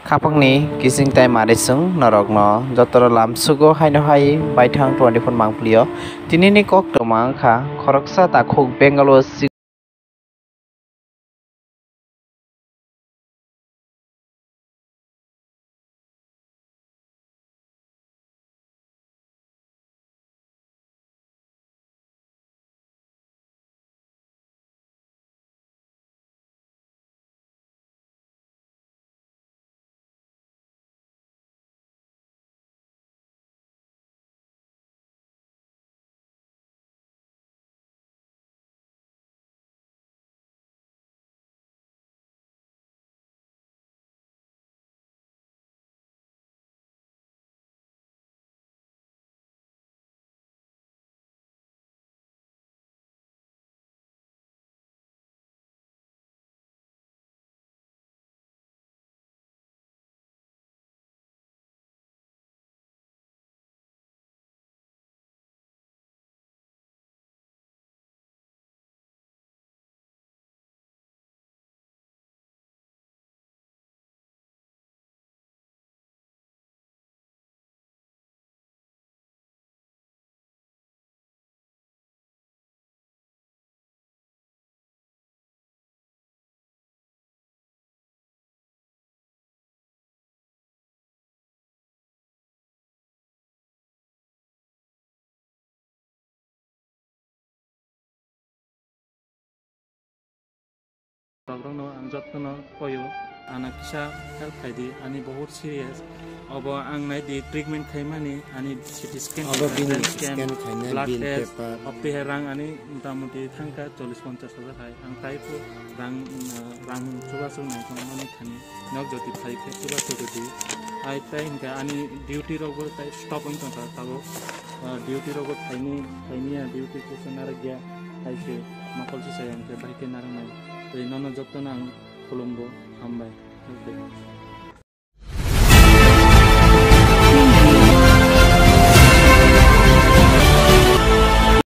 खाफांनि किसिं time आरिसुं नरकनो जतर लामसुगो हायनो हाय बायथां 24 मांफ्लियो तिनिनि कक तमांखा खरकसा ताखुक बेंगालो Programo ang jotno koyo ana kisa health khaidi ani बहुत serious अब आं नाय di treatment khaimani ani CT scan अब बिनि scan स्क्यान खाइना blood बिल test पेपर अप्पे rang ani मोटामोटी थांका 40-50 हाजार हाय आं ताइपो rang chuba sung nai kong mani khani nok joti phai khe chuba joti ai tai hinka ani duty rogo tai stop oin tong tabo duty rogo thaini duty ko sonar gya hai se makol se sayang ke bai ke narang nai nono jotto nang Colombo, Hambai.